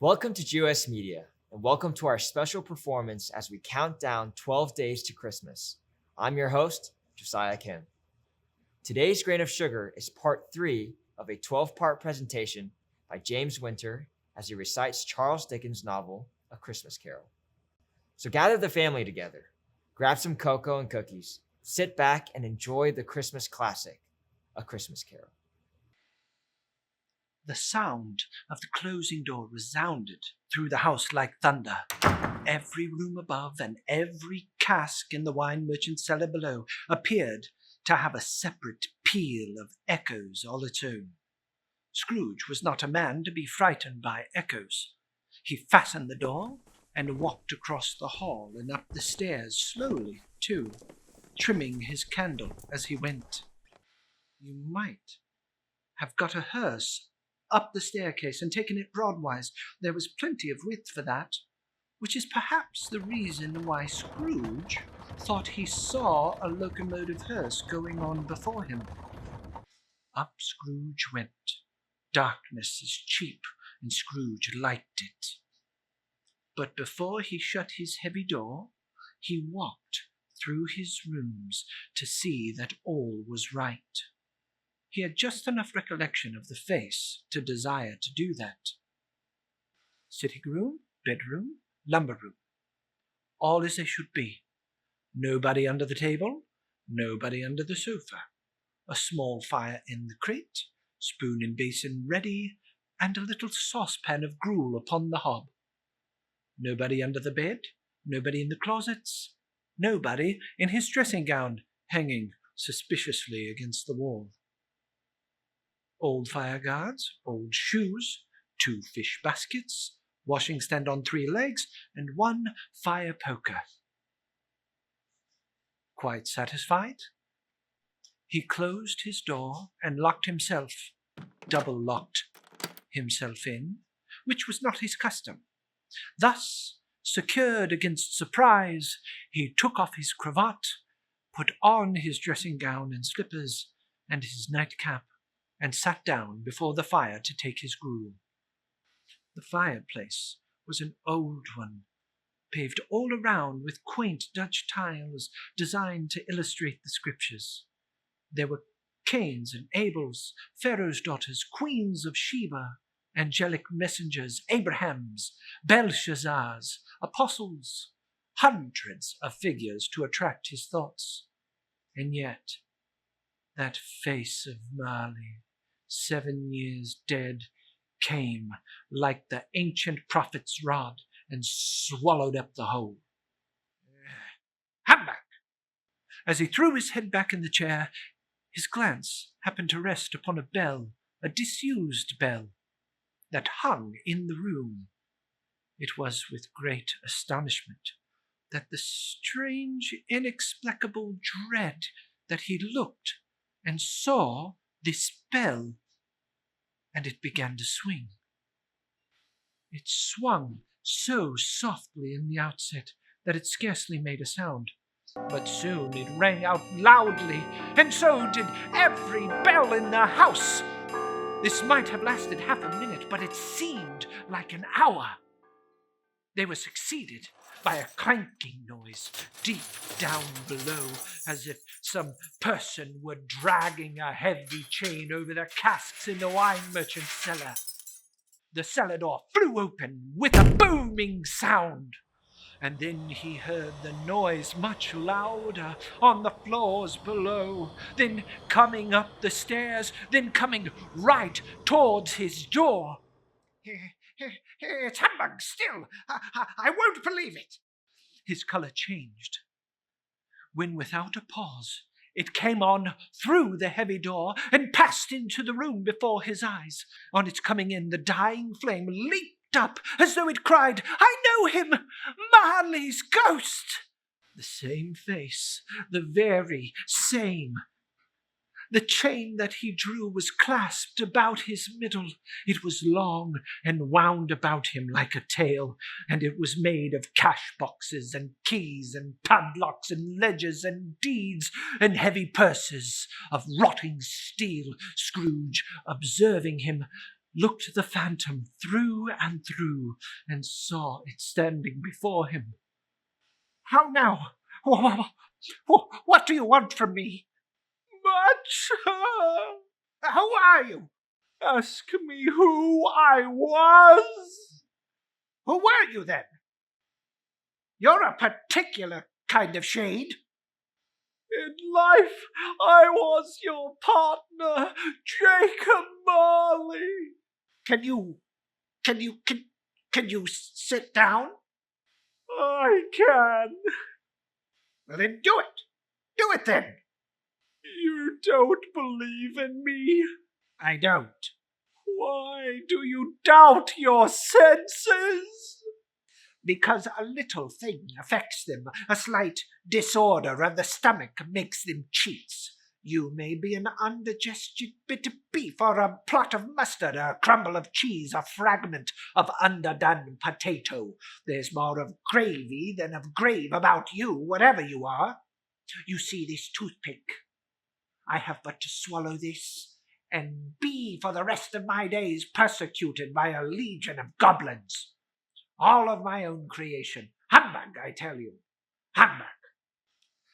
Welcome to GOS Media, and welcome to our special performance as we count down 12 days to Christmas. I'm your host, Josiah Kim. Today's Grain of Sugar is part 3 of a 12-part presentation by James Winter as he recites Charles Dickens' novel, A Christmas Carol. So gather the family together, grab some cocoa and cookies, sit back and enjoy the Christmas classic, A Christmas Carol. The sound of the closing door resounded through the house like thunder. Every room above and every cask in the wine merchant's cellar below appeared to have a separate peal of echoes all its own. Scrooge was not a man to be frightened by echoes. He fastened the door and walked across the hall and up the stairs slowly, too, trimming his candle as he went. You might have got a hearse up the staircase and taken it broadwise. There was plenty of width for that, which is perhaps the reason why Scrooge thought he saw a locomotive hearse going on before him. Up Scrooge went. Darkness is cheap, and Scrooge liked it. But before he shut his heavy door, he walked through his rooms to see that all was right. He had just enough recollection of the face to desire to do that. Sitting room, bedroom, lumber room. All as they should be. Nobody under the table, nobody under the sofa. A small fire in the grate, spoon and basin ready, and a little saucepan of gruel upon the hob. Nobody under the bed, nobody in the closets, nobody in his dressing gown, hanging suspiciously against the wall. Old fire guards, old shoes, 2 fish baskets, washing stand on 3 legs, and 1 fire poker. Quite satisfied? He closed his door and locked himself, double-locked himself in, which was not his custom. Thus, secured against surprise, he took off his cravat, put on his dressing gown and slippers, and his nightcap, and sat down before the fire to take his gruel. The fireplace was an old one, paved all around with quaint Dutch tiles designed to illustrate the scriptures. There were Cains and Abels, Pharaoh's daughters, queens of Sheba, angelic messengers, Abrahams, Belshazzars, apostles, hundreds of figures to attract his thoughts. And yet, that face of Marley, 7 years dead, came like the ancient prophet's rod and swallowed up the whole. Humbug! As he threw his head back in the chair, his glance happened to rest upon a bell, a disused bell, that hung in the room. It was with great astonishment that the strange, inexplicable dread that he looked and saw this bell, and it began to swing. It swung so softly in the outset that it scarcely made a sound, but soon it rang out loudly, and so did every bell in the house. This might have lasted half a minute, but it seemed like an hour. They were succeeded by a clanking noise deep down below, as if some person were dragging a heavy chain over the casks in the wine merchant's cellar. The cellar door flew open with a booming sound, and then he heard the noise much louder on the floors below, then coming up the stairs, then coming right towards his door. It's humbug still. I won't believe it. His colour changed, when without a pause it came on through the heavy door and passed into the room before his eyes. On its coming in, the dying flame leaped up as though it cried, "I know him! Marley's ghost!" The same face, the very same. The chain that he drew was clasped about his middle. It was long and wound about him like a tail, and it was made of cash boxes and keys and padlocks and ledgers and deeds and heavy purses of rotting steel. Scrooge, observing him, looked the phantom through and through, and saw it standing before him. "How now? What do you want from me?" "Much. "Who are you?" Ask me who I was." "Who were you then? You're a particular kind of shade." "In life, I was your partner, Jacob Marley." Can you sit down?" "I can." "Well, then do it. Do it then." "You don't believe in me. "I don't." Why do you doubt your senses?" "Because a little thing affects them. A slight disorder of the stomach makes them cheats. You may be an undigested bit of beef, or a plot of mustard, a crumble of cheese, a fragment of underdone potato. There's more of gravy than of grave about you, whatever you are. You see this toothpick? I have but to swallow this, and be for the rest of my days persecuted by a legion of goblins. All of my own creation. Humbug, I tell you. Humbug."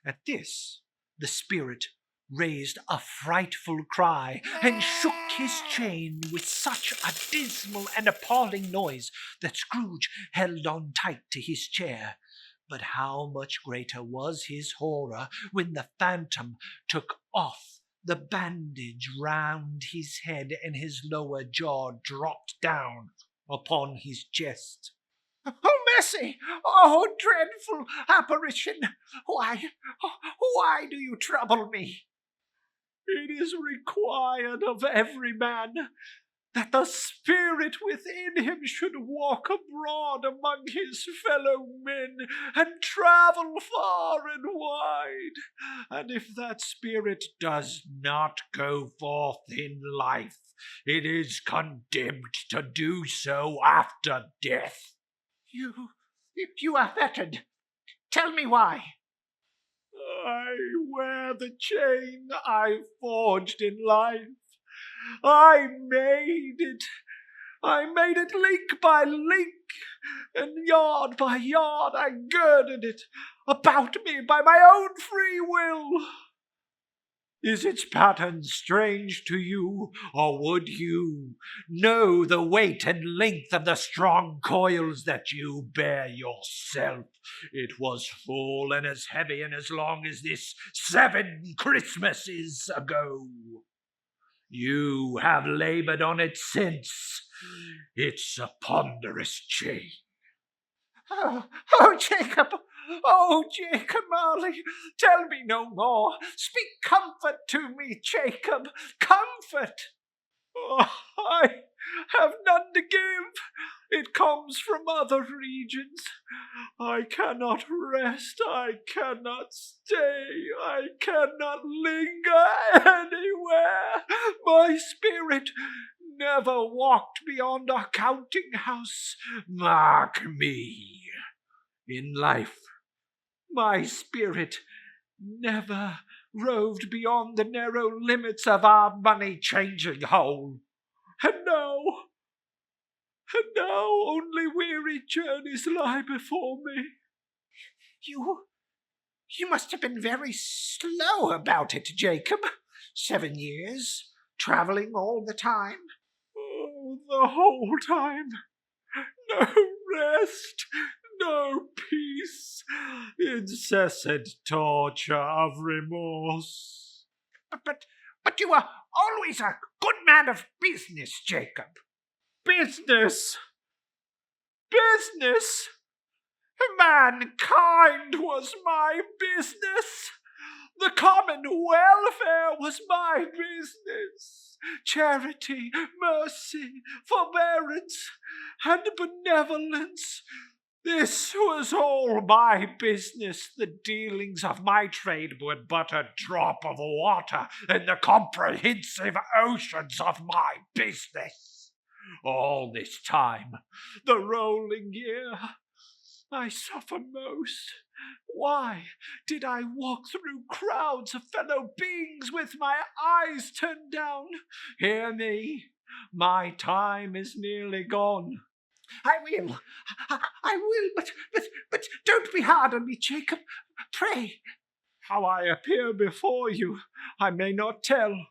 At this, the spirit raised a frightful cry and shook his chain with such a dismal and appalling noise that Scrooge held on tight to his chair. But how much greater was his horror when the phantom took off the bandage round his head and his lower jaw dropped down upon his chest. "Oh, mercy! Oh, dreadful apparition! Why do you trouble me?" "It is required of every man that the spirit within him should walk abroad among his fellow men and travel far and wide. And if that spirit does not go forth in life, it is condemned to do so after death." You are fettered. Tell me why." "I wear the chain I forged in life. I made it link by link, and yard by yard I girded it about me by my own free will. Is its pattern strange to you, or would you know the weight and length of the strong coils that you bear yourself? It was full and as heavy and as long as this 7 Christmases ago. You have labored on it since. It's a ponderous chain." Oh, Jacob! Oh, Jacob Marley! Tell me no more. Speak comfort to me, Jacob. Comfort! I have none to give. It comes from other regions. I cannot rest. I cannot stay. I cannot linger anywhere. My spirit never walked beyond our counting house. Mark me. In life, my spirit never roved beyond the narrow limits of our money-changing hole. And now only weary journeys lie before me. You must have been very slow about it, Jacob. 7 years, traveling all the time. Oh, the whole time. No rest, no peace, incessant torture of remorse. But you were always a good man of business, Jacob. Business? Business? Mankind was my business. The common welfare was my business. Charity, mercy, forbearance, and benevolence. This was all my business. The dealings of my trade were but a drop of water in the comprehensive oceans of my business. All this time, the rolling year, I suffer most. Why did I walk through crowds of fellow beings with my eyes turned down? Hear me. My time is nearly gone. I will, but don't be hard on me, Jacob. Pray. How I appear before you, I may not tell.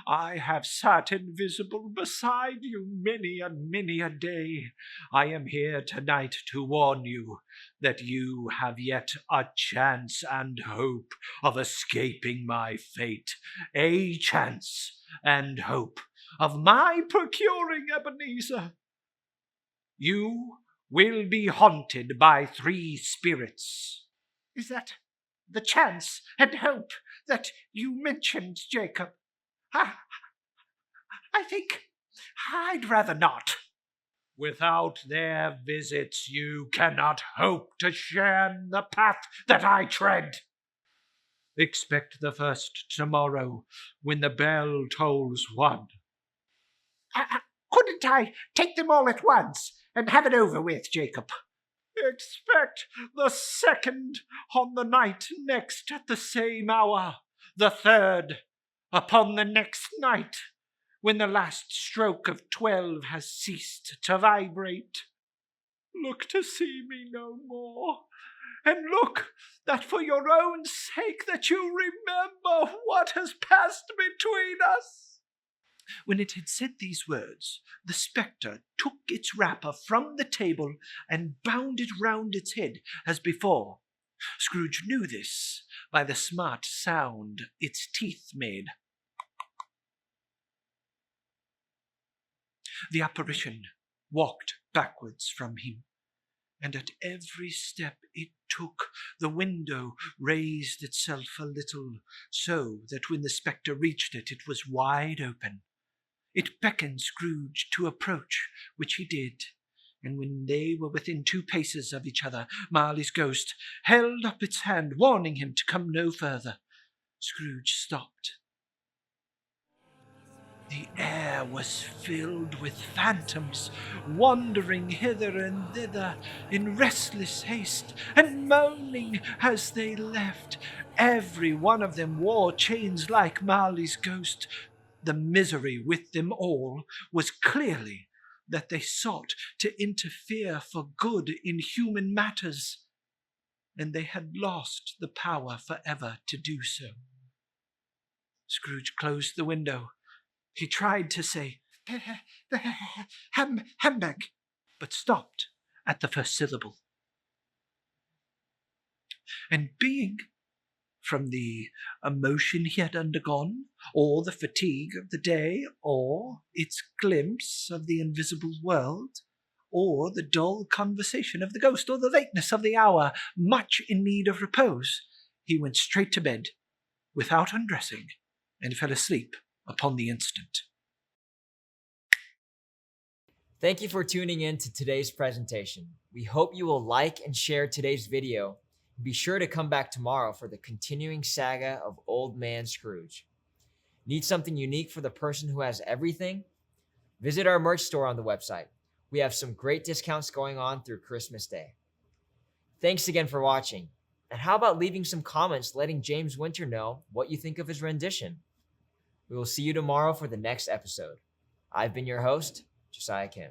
I have sat invisible beside you many and many a day. I am here tonight to warn you that you have yet a chance and hope of escaping my fate, a chance and hope of my procuring Ebenezer. You will be haunted by 3 spirits. Is that the chance and hope that you mentioned, Jacob? I think I'd rather not. Without their visits, you cannot hope to share in the path that I tread. Expect the first tomorrow, when the bell tolls 1. Couldn't I take them all at once and have it over with, Jacob? Expect the 2nd on the night next at the same hour, the 3rd upon the next night, when the last stroke of 12 has ceased to vibrate. Look to see me no more, and look that for your own sake that you remember what has passed between us. When it had said these words, the spectre took its wrapper from the table and bound it round its head as before. Scrooge knew this by the smart sound its teeth made. The apparition walked backwards from him, and at every step it took, the window raised itself a little, so that when the spectre reached it, it was wide open. It beckoned Scrooge to approach, which he did, and when they were within 2 paces of each other, Marley's ghost held up its hand, warning him to come no further. Scrooge stopped. The air was filled with phantoms, wandering hither and thither in restless haste, and moaning as they left. Every one of them wore chains like Marley's ghost. The misery with them all was clearly that they sought to interfere for good in human matters, and they had lost the power forever to do so. Scrooge closed the window. He tried to say, Hamburg, but stopped at the first syllable. And being, from the emotion he had undergone, or the fatigue of the day, or its glimpse of the invisible world, or the dull conversation of the ghost, or the lateness of the hour, much in need of repose, he went straight to bed, without undressing, and fell asleep upon the instant. Thank you for tuning in to today's presentation. We hope you will like and share today's video. Be sure to come back tomorrow for the continuing saga of Old Man Scrooge. Need something unique for the person who has everything? Visit our merch store on the website. We have some great discounts going on through Christmas Day. Thanks again for watching. And how about leaving some comments letting James Winter know what you think of his rendition? We will see you tomorrow for the next episode. I've been your host, Josiah Kim.